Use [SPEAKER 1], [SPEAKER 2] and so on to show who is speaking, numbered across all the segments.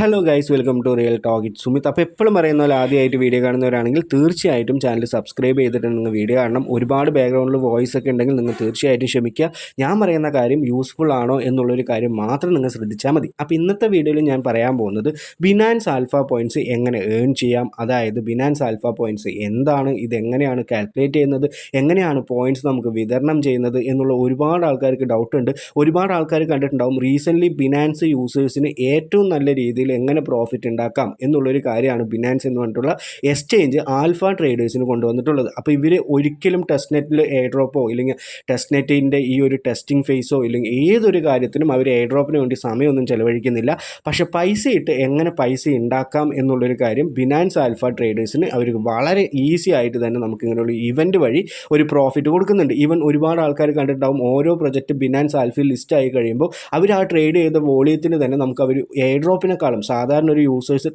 [SPEAKER 1] Hello guys, welcome to real talk. It Sumit. അപ്പോൾ എപ്പോഴും പറയുന്ന പോലെ ആദ്യമായിട്ട് വീഡിയോ കാണുന്നവരാണെങ്കിൽ തീർച്ചയായിട്ടും ചാനൽ സബ്സ്ക്രൈബ് ചെയ്തിട്ട് നിങ്ങൾ വീഡിയോ കാണണം. ഒരുപാട് ബാക്ക്ഗ്രൗണ്ടിൽ വോയിസ് ഒക്കെ ഉണ്ടെങ്കിൽ നിങ്ങൾ തീർച്ചയായിട്ടും ക്ഷമിക്കുക. ഞാൻ പറയുന്ന കാര്യം യൂസ്ഫുൾ ആണോ എന്നുള്ളൊരു കാര്യം മാത്രം നിങ്ങൾ ശ്രദ്ധിച്ചാൽ മതി. അപ്പോൾ ഇന്നത്തെ വീഡിയോയിൽ ഞാൻ പറയാൻ പോകുന്നത് ബിനാൻസ് ആൽഫ പോയിൻറ്റ്സ് എങ്ങനെ ഏൺ ചെയ്യാം, അതായത് ബിനാൻസ് ആൽഫ പോയിൻറ്റ്സ് എന്താണ്, ഇതെങ്ങനെയാണ് കാൽക്കുലേറ്റ് ചെയ്യുന്നത്, എങ്ങനെയാണ് പോയിൻറ്റ്സ് നമുക്ക് വിതരണം ചെയ്യുന്നത് എന്നുള്ള ഒരുപാട് ആൾക്കാർക്ക് ഡൗട്ട് ഉണ്ട്. ഒരുപാട് ആൾക്കാർ കണ്ടിട്ടുണ്ടാവും റീസെൻ്റ്ലി ബിനാൻസ് യൂസേഴ്സിന് ഏറ്റവും നല്ല രീതിയിൽ എങ്ങനെ പ്രോഫിറ്റ് ഉണ്ടാക്കാം എന്നുള്ളൊരു കാര്യമാണ് ബിനാൻസ് എന്ന് പറഞ്ഞിട്ടുള്ള എക്സ്ചേഞ്ച് ആൽഫ ട്രേഡേഴ്സിന് കൊണ്ടുവന്നിട്ടുള്ളത്. അപ്പോൾ ഇവർ ഒരിക്കലും ടെസ്റ്റ് നെറ്റിൽ എയർ ഡ്രോപ്പോ ഇല്ലെങ്കിൽ ടെസ്റ്റ് നെറ്റിൻ്റെ ഈ ഒരു ടെസ്റ്റിംഗ് ഫേസോ ഇല്ലെങ്കിൽ ഏതൊരു കാര്യത്തിനും അവർ എയർ ഡ്രോപ്പിന് വേണ്ടി സമയമൊന്നും ചിലവഴിക്കുന്നില്ല. പക്ഷേ പൈസ ഇട്ട് എങ്ങനെ പൈസ ഉണ്ടാക്കാം എന്നുള്ളൊരു കാര്യം ബിനാൻസ് ആൽഫ ട്രേഡേഴ്സിന് അവർക്ക് വളരെ ഈസി ആയിട്ട് തന്നെ നമുക്ക് ഇങ്ങനെയുള്ള ഇവൻറ്റ് വഴി ഒരു പ്രോഫിറ്റ് കൊടുക്കുന്നുണ്ട്. ഈവൻ ഒരുപാട് ആൾക്കാർ കണ്ടിട്ടുണ്ടാവും ഓരോ പ്രൊജക്റ്റ് ബിനാൻസ് ആൽഫയിൽ ലിസ്റ്റ് ആയി കഴിയുമ്പോൾ അവർ ആ ട്രേഡ് ചെയ്ത വോളിയത്തിന് തന്നെ നമുക്ക് അവർ എയർ ഡ്രോപ്പിനെക്കാളും സാധാരണ ഒരു യൂസേഴ്സ്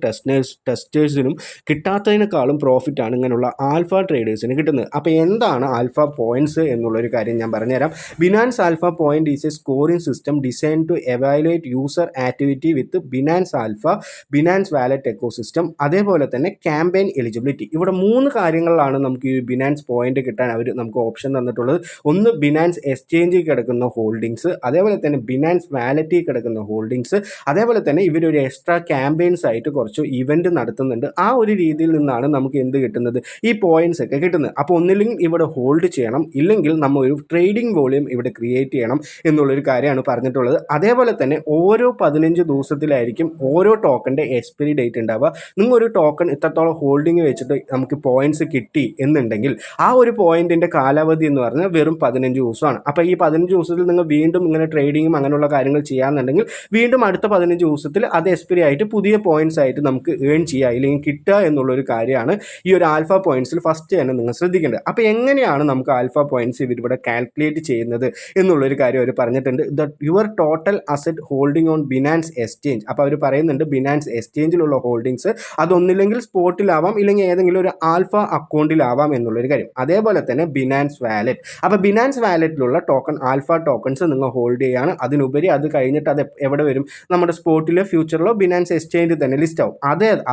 [SPEAKER 1] ടെസ്റ്റേഴ്സിനും കിട്ടാത്തതിനേക്കാളും പ്രോഫിറ്റാണ് ഇങ്ങനെയുള്ള ആൽഫ ട്രേഡേഴ്സിന് കിട്ടുന്നത്. അപ്പോൾ എന്താണ് ആൽഫ പോയിൻറ്റ്സ് എന്നുള്ളൊരു കാര്യം ഞാൻ പറഞ്ഞുതരാം. Binance alpha point is a scoring system design to evaluate user activity with Binance alpha, Binance wallet ecosystem, അതേപോലെ തന്നെ ക്യാമ്പയിൻ എലിജിബിലിറ്റി. ഇവിടെ 3 കാര്യങ്ങളിലാണ് നമുക്ക് ഈ ബിനാൻസ് പോയിന്റ് കിട്ടാൻ അവർ നമുക്ക് ഓപ്ഷൻ തന്നിട്ടുള്ളത്. ഒന്ന് ബിനാൻസ് എക്സ്ചേഞ്ചിൽ കിടക്കുന്ന ഹോൾഡിങ്സ്, അതേപോലെ തന്നെ ബിനാൻസ് വാലറ്റിൽ കിടക്കുന്ന ഹോൾഡിങ്സ്, അതേപോലെ തന്നെ ഇവരൊരു എക്സ്ട്രാ ക്യാമ്പയിൻസ് ആയിട്ട് കുറച്ച് ഇവൻറ്റ് നടത്തുന്നുണ്ട്. ആ ഒരു രീതിയിൽ നിന്നാണ് നമുക്ക് എന്ത് കിട്ടുന്നത്, ഈ പോയിൻറ്റ്സ് ഒക്കെ കിട്ടുന്നത്. അപ്പോൾ ഒന്നില്ലെങ്കിൽ ഇവിടെ ഹോൾഡ് ചെയ്യണം, ഇല്ലെങ്കിൽ നമ്മൾ ഒരു ട്രേഡിംഗ് വോളിയം ഇവിടെ ക്രിയേറ്റ് ചെയ്യണം എന്നുള്ളൊരു കാര്യമാണ് പറഞ്ഞിട്ടുള്ളത്. അതേപോലെ തന്നെ ഓരോ 15 ദിവസത്തിലായിരിക്കും ഓരോ ടോക്കൻ്റെ എക്സ്പയറി ഡേറ്റ് ഉണ്ടാവുക. നിങ്ങൾ ഒരു ടോക്കൺ ഇത്രത്തോളം ഹോൾഡിങ് വെച്ചിട്ട് നമുക്ക് പോയിൻറ്റ്സ് കിട്ടി എന്നുണ്ടെങ്കിൽ ആ ഒരു പോയിൻറ്റിൻ്റെ കാലാവധി എന്ന് പറഞ്ഞാൽ വെറും 15 ദിവസമാണ്. അപ്പോൾ ഈ 15 ദിവസത്തിൽ നിങ്ങൾ വീണ്ടും ഇങ്ങനെ ട്രേഡിങ്ങും അങ്ങനെയുള്ള കാര്യങ്ങൾ ചെയ്യാമെന്നുണ്ടെങ്കിൽ വീണ്ടും അടുത്ത 15 ദിവസത്തിൽ അത് എക്സ്പയറി ആയിട്ട് പുതിയ പോയിൻറ്റ്സ് ആയിട്ട് നമുക്ക് ഏൺ ചെയ്യുക ഇല്ലെങ്കിൽ കിട്ടുക എന്നുള്ളൊരു കാര്യമാണ് ഈ ഒരു ആൽഫ പോയിൻറ്റ്സിൽ ഫസ്റ്റ് തന്നെ നിങ്ങൾ ശ്രദ്ധിക്കേണ്ടത്. അപ്പോൾ എങ്ങനെയാണ് നമുക്ക് ആൽഫ പോയിൻറ്റ്സ് ഇവരിവിടെ കാൽക്കുലേറ്റ് ചെയ്യുന്നത് എന്നുള്ളൊരു കാര്യം അവർ പറഞ്ഞിട്ടുണ്ട്. Your total asset holding on Binance exchange. അപ്പോൾ അവർ പറയുന്നുണ്ട് ബിനാൻസ് എക്സ്ചേഞ്ചിലുള്ള ഹോൾഡിങ്സ് അതൊന്നില്ലെങ്കിൽ സ്പോട്ടിലാവാം ഇല്ലെങ്കിൽ ഏതെങ്കിലും ഒരു ആൽഫ അക്കൗണ്ടിലാവാം എന്നുള്ളൊരു കാര്യം. അതേപോലെ തന്നെ ബിനാൻസ് വാലറ്റ്. അപ്പോൾ ബിനാൻസ് വാലറ്റിലുള്ള ടോക്കൺ ആൽഫ ടോക്കൺസ് നിങ്ങൾ ഹോൾഡ് ചെയ്യുകയാണ്. അതിനുപരി അത് കഴിഞ്ഞിട്ട് അത് എവിടെ വരും, നമ്മുടെ സ്പോട്ടിലോ ഫ്യൂച്ചറിലോ ബിനാൻസ് എക്സ്ചേഞ്ച് തന്നെ ലിസ്റ്റ് ആവും.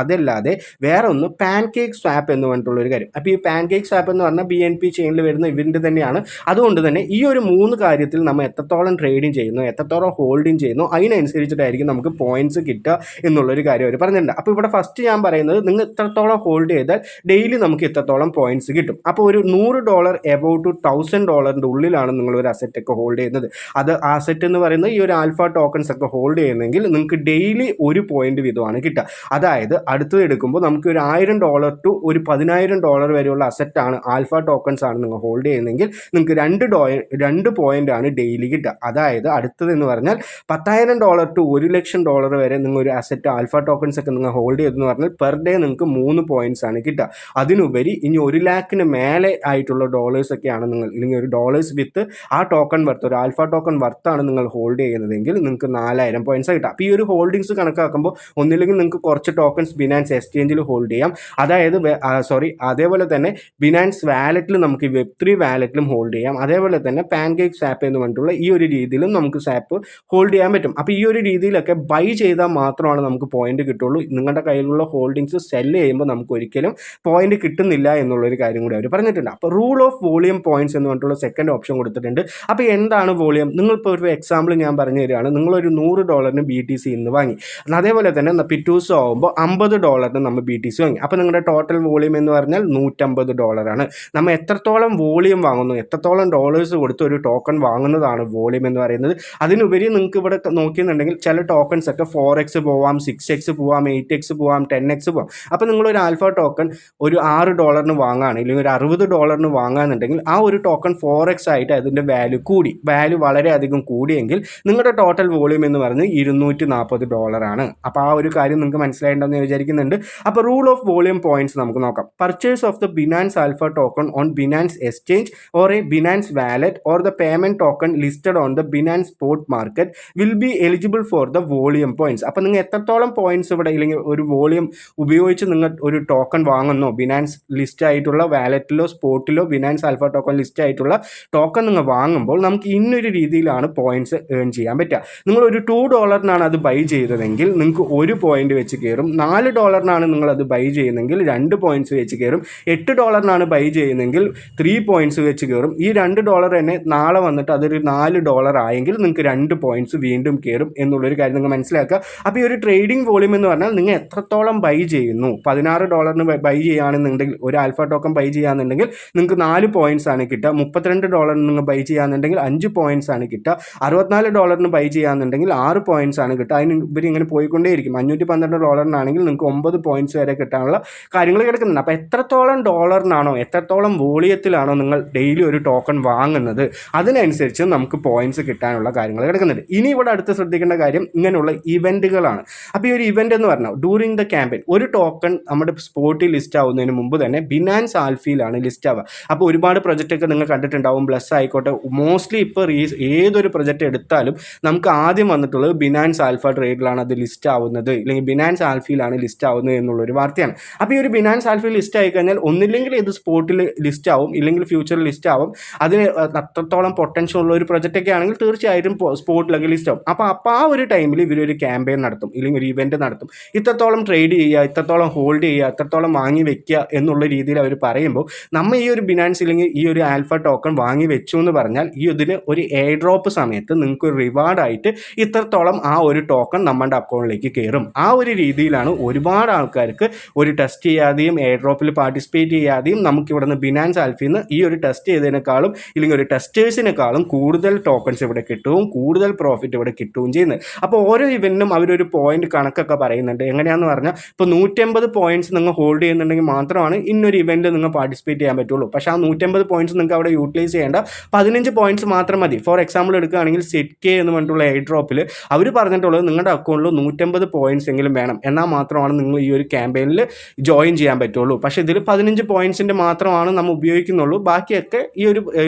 [SPEAKER 1] അതല്ലാതെ വേറെ ഒന്ന് പാൻകേക്ക് സ്വാപ്പ് എന്ന് പറഞ്ഞിട്ടുള്ളൊരു കാര്യം. അപ്പോൾ ഈ പാൻകേക്ക് സ്വാപ്പ് എന്ന് പറഞ്ഞാൽ BNB ചെയിനിൽ വരുന്ന ഇവൻറ്റ് തന്നെയാണ്. അതുകൊണ്ട് തന്നെ ഈ ഒരു 3 കാര്യത്തിൽ നമ്മൾ എത്രത്തോളം ട്രേഡിങ് ചെയ്യുന്നു, എത്രത്തോളം ഹോൾഡിങ് ചെയ്യുന്നു, അതിനനുസരിച്ചിട്ടായിരിക്കും നമുക്ക് പോയിൻറ്റ്സ് കിട്ടുക എന്നുള്ളൊരു കാര്യം അവർ പറഞ്ഞിട്ടുണ്ട്. അപ്പോൾ ഇവിടെ ഫസ്റ്റ് ഞാൻ പറയുന്നത് നിങ്ങൾ ഇത്രത്തോളം ഹോൾഡ് ചെയ്താൽ ഡെയിലി നമുക്ക് ഇത്രത്തോളം പോയിൻറ്റ്സ് കിട്ടും. അപ്പോൾ ഒരു $100 എബൌട്ട് $1000 ഉള്ളിലാണ് നിങ്ങളൊരു അസറ്റ് ഒക്കെ ഹോൾഡ് ചെയ്യുന്നത്. അത് അസറ്റ് എന്ന് പറയുന്നത് ഈ ഒരു ആൽഫ ടോക്കൺസ് ഒക്കെ ഹോൾഡ് ചെയ്യുന്നെങ്കിൽ നിങ്ങൾക്ക് ഡെയിലി ഒരു പോയിന്റ് വീതമാണ് കിട്ടുക. അതായത് അടുത്തത് എടുക്കുമ്പോൾ നമുക്ക് ഒരു $1000 ടു ഒരു $10,000 വരെയുള്ള അസറ്റാണ് ആൽഫ ടോക്കൺസ് ആണ് നിങ്ങൾ ഹോൾഡ് ചെയ്യുന്നതെങ്കിൽ നിങ്ങൾക്ക് 2 പോയിന്റ് ആണ് ഡെയിലി കിട്ടുക. അതായത് അടുത്തത് എന്ന് പറഞ്ഞാൽ $10,000 ടു $1,00,000 വരെ നിങ്ങൾ ഒരു അസറ്റ് ആൽഫ ടോക്കൺസ് ഒക്കെ നിങ്ങൾ ഹോൾഡ് ചെയ്തെന്ന് പറഞ്ഞാൽ പെർ ഡേ നിങ്ങൾക്ക് 3 പോയിന്റ്സ് ആണ് കിട്ടുക. അതിനുപരി ഇനി 1 ലാഖിന് മേലെ ആയിട്ടുള്ള ഡോളേഴ്സ് ഒക്കെയാണ് നിങ്ങൾ ഇല്ലെങ്കിൽ ഒരു ഡോളേഴ്സ് വിത്ത് ആ ടോക്കൺ വർത്ത് ഒരു ആൽഫ ടോക്കൺ വർത്താണ് നിങ്ങൾ ഹോൾഡ് ചെയ്യുന്നതെങ്കിൽ നിങ്ങൾക്ക് 4000 പോയിന്റ്സ് കിട്ടുക. അപ്പോൾ ഈ ഒരു ഹോൾഡിങ്സ് കണക്കാക്കുമ്പോൾ ഒന്നില്ലെങ്കിൽ നിങ്ങൾക്ക് കുറച്ച് ടോക്കൺസ് ബിനാൻസ് എക്സ്ചേഞ്ചിൽ ഹോൾഡ് ചെയ്യാം, അതായത് അതേപോലെ തന്നെ ബിനാൻസ് വാലറ്റിൽ നമുക്ക് Web3 വാലറ്റിലും ഹോൾഡ് ചെയ്യാം. അതേപോലെ തന്നെ പാൻകേക്ക് സ്വാപ്പ് എന്ന് പറഞ്ഞിട്ടുള്ള ഈ ഒരു രീതിയിലും നമുക്ക് സ്വാപ്പ് ഹോൾഡ് ചെയ്യാൻ പറ്റും. അപ്പോൾ ഈ ഒരു രീതിയിലൊക്കെ ബൈ ചെയ്താൽ മാത്രമാണ് നമുക്ക് പോയിന്റ് കിട്ടുള്ളൂ. നിങ്ങളുടെ കയ്യിലുള്ള ഹോൾഡിങ്സ് സെല്ല് ചെയ്യുമ്പോൾ നമുക്ക് ഒരിക്കലും പോയിന്റ് കിട്ടുന്നില്ല എന്നുള്ളൊരു കാര്യം കൂടി അവർ പറഞ്ഞിട്ടുണ്ട്. അപ്പോൾ റൂൾ ഓഫ് വോളിയം പോയിന്റ്സ് എന്ന് പറഞ്ഞിട്ടുള്ള സെക്കൻഡ് ഓപ്ഷൻ കൊടുത്തിട്ടുണ്ട്. അപ്പോൾ എന്താണ് വോളിയം? നിങ്ങളിപ്പോൾ ഒരു എക്സാമ്പിൾ ഞാൻ പറഞ്ഞു തരികയാണ്. നിങ്ങളൊരു $100 BTC ഇന്ന് വാങ്ങി, അതേപോലെ തന്നെ പിറ്റൂസ് ആകുമ്പോൾ $50 നമ്മൾ BTC വാങ്ങി. അപ്പോൾ നിങ്ങളുടെ ടോട്ടൽ വോളിയം എന്ന് പറഞ്ഞാൽ $150 ആണ്. നമ്മൾ എത്രത്തോളം വോളിയം വാങ്ങുന്നു, എത്രത്തോളം ഡോളേഴ്സ് കൊടുത്ത് ഒരു ടോക്കൺ വാങ്ങുന്നതാണ് വോളിയം എന്ന് പറയുന്നത്. അതിനുപരി നിങ്ങൾക്ക് ഇവിടെ നോക്കിയെന്നുണ്ടെങ്കിൽ ചില ടോക്കൺസ് ഒക്കെ 4x പോവാം, 6x പോവാം, 8x പോവാം, 10x പോവാം. അപ്പോൾ നിങ്ങളൊരു ആൽഫ ടോക്കൺ ഒരു $6 വാങ്ങുകയാണ് ഇല്ലെങ്കിൽ ഒരു $60 വാങ്ങുകയെന്നുണ്ടെങ്കിൽ ആ ഒരു ടോക്കൺ 4x ആയിട്ട് അതിൻ്റെ വാല്യൂ വളരെയധികം കൂടിയെങ്കിൽ നിങ്ങളുടെ ടോട്ടൽ വോളിയം എന്ന് പറഞ്ഞ് $240 ആണ്. അപ്പോൾ ആ ഒരു കാര്യം നിങ്ങൾക്ക് മനസ്സിലായിട്ടുണ്ടെന്ന് വിചാരിക്കുന്നുണ്ട്. അപ്പോൾ റൂൾ ഓഫ് വോളിയം പോയിന്റ്സ് നമുക്ക് നോക്കാം. Purchase of the Binance alpha token on Binance exchange or a Binance wallet or the payment token listed on the Binance spot market will be eligible for the volume points. അപ്പോൾ നിങ്ങൾ എത്രത്തോളം points ഇവിടെ ഇല്ലെങ്കിൽ ഒരു volume ഉപയോഗിച്ച് നിങ്ങൾ ഒരു token വാങ്ങുന്നോ, Binance list ആയിട്ടുള്ള വാലറ്റിലോ സ്പോട്ടിലോ ബിനാൻസ് ആൽഫ ടോക്കൺ ലിസ്റ്റ് ആയിട്ടുള്ള ടോക്കൺ നിങ്ങൾ വാങ്ങുമ്പോൾ നമുക്ക് ഇന്നൊരു രീതിയിലാണ് പോയിന്റ്സ് ഏൺ ചെയ്യാൻ പറ്റുക. നിങ്ങളൊരു $2 അത് ബൈ ചെയ്തതെങ്കിൽ നിങ്ങൾക്ക് 1 പോയിന്റ് വെച്ച് കയറും. $4 നിങ്ങളത് ബൈ ചെയ്യുന്നെങ്കിൽ 2 പോയിന്റ്സ് വെച്ച് കയറും. $8 ബൈ ചെയ്യുന്നെങ്കിൽ 3 പോയിന്റ്സ് വെച്ച് കയറും. ഈ $2 തന്നെ നാളെ വന്നിട്ട് അതൊരു $4 ആയെങ്കിൽ നിങ്ങൾക്ക് 2 പോയിന്റ്സ് വീണ്ടും കയറും എന്നുള്ളൊരു കാര്യം നിങ്ങൾ മനസ്സിലാക്കുക. അപ്പോൾ ഈ ഒരു ട്രേഡിംഗ് വോളിയം എന്ന് പറഞ്ഞാൽ നിങ്ങൾ എത്രത്തോളം ബൈ ചെയ്യുന്നു. $16 ബൈ ചെയ്യുകയാണെന്നുണ്ടെങ്കിൽ ഒരു ആൽഫ ടോക്കൺ ബൈ ചെയ്യുകയാണെന്നുണ്ടെങ്കിൽ നിങ്ങൾക്ക് 4 പോയിന്റ്സ് ആണ് കിട്ടുക. $32 നിങ്ങൾ ബൈ ചെയ്യുകയാണെന്നുണ്ടെങ്കിൽ 5 പോയിന്റ്സ് ആണ് കിട്ടുക. $64 ബൈ ചെയ്യുകയാണെന്നുണ്ടെങ്കിൽ 6 പോയിന്റ്സ് ആണ് കിട്ടുക. അതിന് ഇവർ ഇങ്ങനെ പോയിക്കൊണ്ടേയിരിക്കും. $512 നിങ്ങൾക്ക് 9 പോയിന്റ്സ് വരെ കിട്ടാനുള്ള കാര്യങ്ങൾ കിടക്കുന്നുണ്ട്. അപ്പോൾ എത്രത്തോളം ഡോളറിനാണോ എത്രത്തോളം വോളിയത്തിലാണോ നിങ്ങൾ ഡെയിലി ഒരു ടോക്കൺ വാങ്ങുന്നത് അതിനനുസരിച്ച് നമുക്ക് പോയിന്റ്സ് കിട്ടാനുള്ള കാര്യങ്ങൾ കിടക്കുന്നുണ്ട്. ഇനി ഇവിടെ അടുത്ത് ശ്രദ്ധിക്കേണ്ട കാര്യം ഇങ്ങനെയുള്ള ഇവൻറ്റുകളാണ്. അപ്പോൾ ഈ ഒരു ഇവൻ്റ് എന്ന് പറഞ്ഞാൽ ഡ്യൂറിങ് ദ ക്യാമ്പയിൻ ഒരു ടോക്കൺ നമ്മുടെ സ്പോട്ടിൽ ലിസ്റ്റ് ആവുന്നതിന് മുമ്പ് തന്നെ ബിനാൻസ് ആൽഫയിലാണ് ലിസ്റ്റ് ആവുക. അപ്പോൾ ഒരുപാട് പ്രൊജക്റ്റൊക്കെ നിങ്ങൾ കണ്ടിട്ടുണ്ടാവും. ബ്ലസ് ആയിക്കോട്ടെ, മോസ്റ്റ്ലി ഇപ്പോൾ ഏതൊരു പ്രൊജക്റ്റ് എടുത്താലും നമുക്ക് ആദ്യം വന്നിട്ടുള്ളത് ബിനാൻസ് ആൽഫ ട്രേഡിലാണ് അത് ലിസ്റ്റ് ആവുന്നത്, ഇല്ലെങ്കിൽ ബിനാൻസ് ആൽഫയിലാണ് ലിസ്റ്റ് ആവുന്നത് എന്നുള്ളൊരു വാർത്തയാണ്. അപ്പോൾ ഈ ഒരു ബിനാൻസ് ആൽഫയിൽ ലിസ്റ്റ് ആയി കഴിഞ്ഞാൽ ഒന്നില്ലെങ്കിൽ ഇത് സ്പോട്ടിൽ ലിസ്റ്റ് ആവും, ഇല്ലെങ്കിൽ ഫ്യൂച്ചറിൽ ലിസ്റ്റ് ആവും. അതിന് അത്രത്തോളം പൊട്ടൻഷ്യൽ ഉള്ള ഒരു പ്രൊജക്റ്റൊക്കെ ആണെങ്കിൽ തീർച്ചയായിട്ടും സ്പോട്ടിലൊക്കെ ലിസ്റ്റ് ആവും. അപ്പോൾ ആ ഒരു ടൈമിൽ ഇവരൊരു ക്യാമ്പയിൻ നടത്തും, ഇല്ലെങ്കിൽ ഒരു ഇവൻറ്റ് നടത്തും. ഇത്രത്തോളം ട്രേഡ് ചെയ്യുക, ഇത്രത്തോളം ഹോൾഡ് ചെയ്യുക, ഇത്രത്തോളം വാങ്ങി വെക്കുക എന്നുള്ള രീതിയിൽ അവർ പറയുമ്പോൾ നമ്മൾ ഈ ഒരു ബിനാൻസ് ഇല്ലെങ്കിൽ ഈ ഒരു ആൽഫ ടോക്കൺ വാങ്ങി വെച്ചു എന്ന് പറഞ്ഞാൽ ഇതിന് ഒരു എയർ ഡ്രോപ്പ് സമയത്ത് നിങ്ങൾക്ക് ഒരു റിവാർഡായിട്ട് ഇത്രത്തോളം ആ ഒരു ടോക്കൺ നമ്മുടെ അക്കൗണ്ടിലേക്ക് കയറും. ആ ഒരു രീതിയിലാണ് ഒരുപാട് ആൾക്കാർക്ക് ഒരു ടെസ്റ്റ് ചെയ്യാതെയും എയർ ഡ്രോപ്പിൽ പാർട്ടിസിപ്പേറ്റ് ചെയ്യാതെയും നമുക്കിവിടെ നിന്ന് ബിനാൻസ് ആൽഫയിൽ നിന്ന് ഈ ഒരു ടെസ്റ്റ് ചെയ്തതിനേക്കാളും ഇല്ലെങ്കിൽ ഒരു ടെസ്റ്റേഴ്സിനേക്കാളും കൂടുതൽ ടോക്കൺസ് ഇവിടെ കിട്ടുകയും കൂടുതൽ പ്രോഫിറ്റ് ഇവിടെ കിട്ടുകയും ചെയ്യുന്നത്. അപ്പോൾ ഓരോ ഇവൻറ്റിനും അവരൊരു പോയിന്റ് കണക്കൊക്കെ പറയുന്നുണ്ട്. എങ്ങനെയാണെന്ന് പറഞ്ഞാൽ ഇപ്പോൾ 150 പോയിന്റ്സ് നിങ്ങൾ ഹോൾഡ് ചെയ്യുന്നുണ്ടെങ്കിൽ മാത്രമാണ് ഇന്നൊരു ഇവൻറ്റ് നിങ്ങൾ പാർട്ടിസിപ്പേറ്റ് ചെയ്യാൻ പറ്റുള്ളൂ. പക്ഷേ ആ 150 പോയിന്റ്സ് നിങ്ങൾക്ക് അവിടെ യൂട്ടിലൈസ് ചെയ്യേണ്ട 15 പോയിന്റ്സ് മാത്രം മതി. ഫോർ എക്സാമ്പിൾ എടുക്കുകയാണെങ്കിൽ ZK എന്ന് പറഞ്ഞിട്ടുള്ള എയർ ഡ്രോപ്പിൽ അവർ പറഞ്ഞിട്ടുള്ളത് നിങ്ങളുടെ അക്കൗണ്ടിൽ 150 പോയിന്റ്സ് എങ്കിലും വേണം, എന്നാൽ മാത്രമാണ് നിങ്ങൾ ഈ ഒരു ക്യാമ്പയിനിൽ ജോയിൻ ചെയ്യാൻ പറ്റുള്ളൂ. പക്ഷേ ഇതിൽ 15 പോയിന്റ്സിൻ്റെ മാത്രമാണ് നമ്മൾ ഉപയോഗിക്കുന്നുള്ളൂ. ബാക്കിയൊക്കെ ഈ ഒരു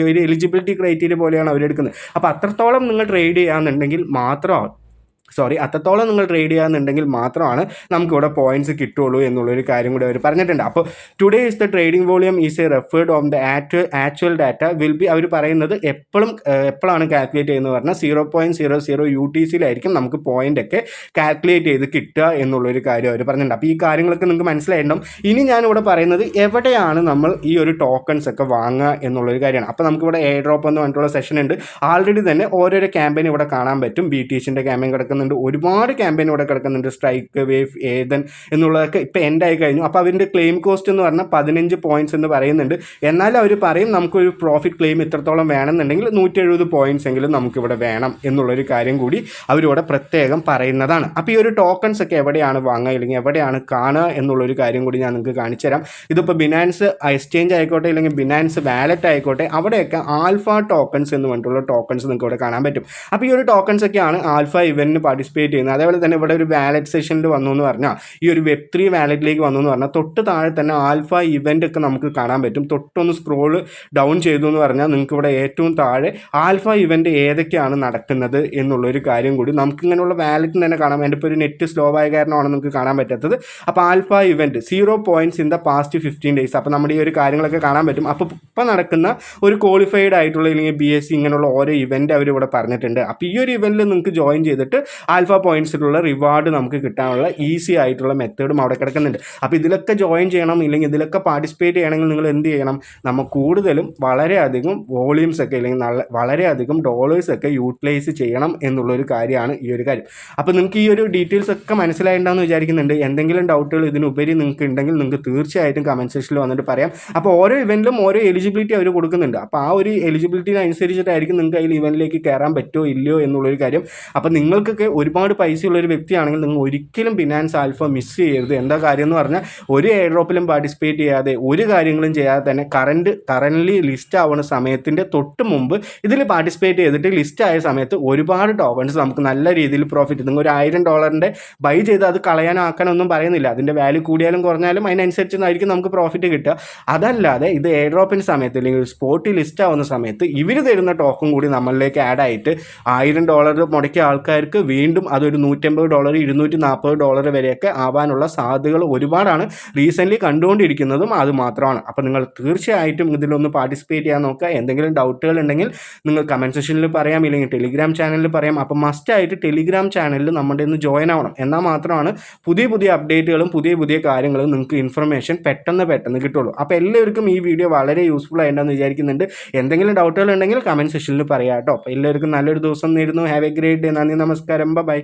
[SPEAKER 1] എലിജിബിലിറ്റി ക്രൈറ്റീരിയ പോലെയാണ് അവരെടുക്കുന്നത്. അപ്പോൾ അത്രത്തോളം നിങ്ങൾ ട്രേഡ് ചെയ്യാന്നുണ്ടെങ്കിൽ അത്രത്തോളം നിങ്ങൾ ട്രേഡ് ചെയ്യാന്നുണ്ടെങ്കിൽ മാത്രമാണ് നമുക്കിവിടെ പോയിന്റ്സ് കിട്ടുള്ളൂ എന്നുള്ളൊരു കാര്യം കൂടി അവർ പറഞ്ഞിട്ടുണ്ട്. അപ്പോൾ today is the trading volume is a referred on the actual data will be അവർ പറയുന്നത് എപ്പോഴാണ് കാൽക്കുലേറ്റ് ചെയ്യുന്നത് പറഞ്ഞാൽ 0.00 UTCയിലായിരിക്കും നമുക്ക് പോയിന്റ് ഒക്കെ കാൽക്കുലേറ്റ് ചെയ്ത് കിട്ടുക എന്നുള്ളൊരു കാര്യം അവർ പറഞ്ഞിട്ടുണ്ട്. അപ്പോൾ ഈ കാര്യങ്ങളൊക്കെ നിങ്ങൾക്ക് മനസ്സിലായിട്ടുണ്ടാവും. ഇനി ഞാനിവിടെ പറയുന്നത് എവിടെയാണ് നമ്മൾ ഈ ഒരു ടോക്കൺസ് ഒക്കെ വാങ്ങുക എന്നുള്ളൊരു കാര്യമാണ്. അപ്പോൾ നമുക്കിവിടെ എയർ ഡ്രോപ്പ് എന്ന് പറഞ്ഞിട്ടുള്ള സെഷൻ ഉണ്ട്. ആൾറെഡി തന്നെ ഓരോരോ ക്യാമ്പയിൻ ഇവിടെ കാണാൻ പറ്റും. BTCൻ്റെ ക്യാമ്പയിൻ കിടക്കുന്നുണ്ട്, ഒരുപാട് ക്യാമ്പയിൻ ഇവിടെ കിടക്കുന്നുണ്ട്. സ്ട്രൈക്ക്, വേവ്, ഏതൻ എന്നുള്ളതൊക്കെ ഇപ്പോൾ എൻഡ് ആയി കഴിഞ്ഞു. അപ്പോൾ അവരുടെ ക്ലെയിം കോസ്റ്റ് എന്ന് പറഞ്ഞാൽ 15 പോയിന്റ്സ് എന്ന് പറയുന്നുണ്ട്. എന്നാലും അവർ പറയും നമുക്കൊരു പ്രോഫിറ്റ് ക്ലെയിം ഇത്രത്തോളം വേണമെന്നുണ്ടെങ്കിൽ 170 പോയിന്റ്സ് എങ്കിലും നമുക്കിവിടെ വേണം എന്നുള്ളൊരു കാര്യം കൂടി അവരിവിടെ പ്രത്യേകം പറയുന്നതാണ്. അപ്പോൾ ഈ ഒരു ടോക്കൺസ് ഒക്കെ എവിടെയാണ് വാങ്ങുക അല്ലെങ്കിൽ എവിടെയാണ് കാണുക എന്നുള്ളൊരു കാര്യം കൂടി ഞാൻ നിങ്ങൾക്ക് കാണിച്ചു തരാം. ഇതിപ്പോൾ ബിനാൻസ് എക്സ്ചേഞ്ച് ആയിക്കോട്ടെ, അല്ലെങ്കിൽ ബിനാൻസ് വാലറ്റ് ആയിക്കോട്ടെ, അവിടെയൊക്കെ ആൽഫ ടോക്കൺസ് എന്ന് പറഞ്ഞിട്ടുള്ള ടോക്കൺസ് നിങ്ങൾക്ക് ഇവിടെ കാണാൻ പറ്റും. അപ്പോൾ ഈ ഒരു ടോക്കൺസ് ഒക്കെയാണ് ആൽഫ ഇവന്റിന് പാർട്ടിസിപ്പേറ്റ് ചെയ്യുന്നത്. അതേപോലെ തന്നെ ഇവിടെ ഒരു വാലറ്റ് സെഷനിൽ വന്നു എന്ന് പറഞ്ഞാൽ ഈ ഒരു Web3 വാലറ്റിലേക്ക് വന്നു എന്ന് പറഞ്ഞാൽ തൊട്ട് താഴെ തന്നെ ആൽഫ ഇവൻ്റ് ഒക്കെ നമുക്ക് കാണാൻ പറ്റും. തൊട്ടൊന്ന് സ്ക്രോൾ ഡൗൺ ചെയ്തു എന്ന് പറഞ്ഞാൽ നിങ്ങൾക്ക് ഇവിടെ ഏറ്റവും താഴെ ആൽഫ ഇവൻ്റ് ഏതൊക്കെയാണ് നടക്കുന്നത് എന്നുള്ളൊരു കാര്യം കൂടി നമുക്ക് ഇങ്ങനെയുള്ള വാലറ്റിൽ തന്നെ കാണാം. എൻ്റെ ഇപ്പോൾ ഒരു നെറ്റ് സ്ലോ ആയ കാരണമാണ് നമുക്ക് കാണാൻ പറ്റാത്തത്. അപ്പോൾ alpha event 0 points in the past 15 days. അപ്പോൾ നമ്മുടെ ഈ ഒരു കാര്യങ്ങളൊക്കെ കാണാൻ പറ്റും. അപ്പോൾ ഇപ്പോൾ നടക്കുന്ന ഒരു ക്വാളിഫൈഡ് ആയിട്ടുള്ള അല്ലെങ്കിൽ BSC ഇങ്ങനെയുള്ള ഓരോ ഇവൻ്റ് അവരിവിടെ പറഞ്ഞിട്ടുണ്ട്. അപ്പോൾ ഈ ഒരു ഇവൻറ്റിൽ നിങ്ങൾക്ക് ജോയിൻ ചെയ്തിട്ട് ആൽഫ പോയിന്റ്സിലുള്ള റിവാർഡ് നമുക്ക് കിട്ടാനുള്ള ഈസി ആയിട്ടുള്ള മെത്തേഡും അവിടെ കിടക്കുന്നുണ്ട്. അപ്പോൾ ഇതിലൊക്കെ ജോയിൻ ചെയ്യണം, ഇല്ലെങ്കിൽ ഇതിലൊക്കെ പാർട്ടിസിപ്പേറ്റ് ചെയ്യണമെങ്കിൽ നിങ്ങൾ എന്ത് ചെയ്യണം? നമ്മൾ കൂടുതലും വളരെയധികം വോളിയൂംസ് ഒക്കെ അല്ലെങ്കിൽ വളരെയധികം ഡോളേഴ്സ് ഒക്കെ യൂട്ടിലൈസ് ചെയ്യണം എന്നുള്ളൊരു കാര്യമാണ് ഈ ഒരു കാര്യം. അപ്പോൾ നിങ്ങൾക്ക് ഈ ഒരു ഡീറ്റെയിൽസ് ഒക്കെ മനസ്സിലായിട്ടുണ്ടാകുമെന്ന് വിചാരിക്കുന്നുണ്ട്. എന്തെങ്കിലും ഡൗട്ടുകൾ ഇതിനുപരി നിങ്ങൾക്ക് ഉണ്ടെങ്കിൽ നിങ്ങൾക്ക് തീർച്ചയായിട്ടും കമൻറ്റ് സെക്ഷനിൽ വന്നിട്ട് പറയാം. അപ്പോൾ ഓരോ ഇവൻറ്റിലും ഓരോ എലിജിബിലിറ്റി അവർ കൊടുക്കുന്നുണ്ട്. അപ്പോൾ ആ ഒരു എലിജിബിലിറ്റിന് അനുസരിച്ചിട്ടായിരിക്കും നിങ്ങൾക്ക് അതിൽ ഇവൻറ്റിലേക്ക് കയറാൻ പറ്റുമോ ഇല്ലയോ എന്നുള്ളൊരു കാര്യം. അപ്പോൾ നിങ്ങൾക്കൊക്കെ ഒരുപാട് പൈസയുള്ളൊരു വ്യക്തിയാണെങ്കിൽ നിങ്ങൾ ഒരിക്കലും ബിനാൻസ് ആൽഫ മിസ് ചെയ്യരുത്. എന്താ കാര്യം എന്ന് പറഞ്ഞാൽ ഒരു എയർ ഡ്രോപ്പിലും പാർട്ടിസിപ്പേറ്റ് ചെയ്യാതെ ഒരു കാര്യങ്ങളും ചെയ്യാതെ തന്നെ കറൻ്റ് ലിസ്റ്റ് ആവുന്ന സമയത്തിൻ്റെ തൊട്ട് മുമ്പ് ഇതിൽ പാർട്ടിസിപ്പേറ്റ് ചെയ്തിട്ട് ലിസ്റ്റ് ആയ സമയത്ത് ഒരുപാട് ടോക്കൺസ് നമുക്ക് നല്ല രീതിയിൽ പ്രോഫിറ്റ്. നിങ്ങൾ ഒരു $1000 ബൈ ചെയ്ത് അത് കളയാനാക്കാനൊന്നും പറയുന്നില്ല. അതിൻ്റെ വാല്യൂ കൂടിയാലും കുറഞ്ഞാലും അതിനനുസരിച്ചായിരിക്കും നമുക്ക് പ്രോഫിറ്റ് കിട്ടുക. അതല്ലാതെ ഇത് എയർ ഡ്രോപ്പിൻ്റെ സമയത്ത് അല്ലെങ്കിൽ ഒരു സ്പോട്ടിൽ ലിസ്റ്റ് ആവുന്ന സമയത്ത് ഇവർ തരുന്ന ടോക്കൺ കൂടി നമ്മളിലേക്ക് ആഡ് ആയിട്ട് $1000 മുടക്കിയ ആൾക്കാർക്ക് വീണ്ടും അതൊരു $150 $240 വരെയൊക്കെ ആവാനുള്ള സാധ്യതകൾ ഒരുപാടാണ് റീസെൻ്റ്ലി കണ്ടുകൊണ്ടിരിക്കുന്നതും അത് മാത്രമാണ്. അപ്പോൾ നിങ്ങൾ തീർച്ചയായിട്ടും ഇതിലൊന്ന് പാർട്ടിസിപ്പേറ്റ് ചെയ്യാൻ നോക്കുക. എന്തെങ്കിലും ഡൗട്ടുകൾ ഉണ്ടെങ്കിൽ നിങ്ങൾ കമൻറ്റ് സെക്ഷനിൽ പറയാം, ഇല്ലെങ്കിൽ ടെലിഗ്രാം ചാനലിൽ പറയാം. അപ്പോൾ മസ്റ്റായിട്ട് ടെലിഗ്രാം ചാനലിൽ നമ്മുടെ ഒന്ന് ജോയിൻ ആവണം. എന്നാൽ മാത്രമാണ് പുതിയ പുതിയ അപ്ഡേറ്റുകളും പുതിയ കാര്യങ്ങളും നിങ്ങൾക്ക് ഇൻഫർമേഷൻ പെട്ടെന്ന് കിട്ടുള്ളൂ. അപ്പോൾ എല്ലാവർക്കും ഈ വീഡിയോ വളരെ യൂസ്ഫുൾ ആയിട്ടുണ്ടെന്ന് വിചാരിക്കുന്നുണ്ട്. എന്തെങ്കിലും ഡൗട്ടുകൾ ഉണ്ടെങ്കിൽ കമൻറ്റ് സെക്ഷനിൽ പറയാം കേട്ടോ. അപ്പോൾ എല്ലാവർക്കും നല്ലൊരു ദിവസം നേരുന്നു. Have A great day. നന്ദി, നമസ്കാരം, ബൈ.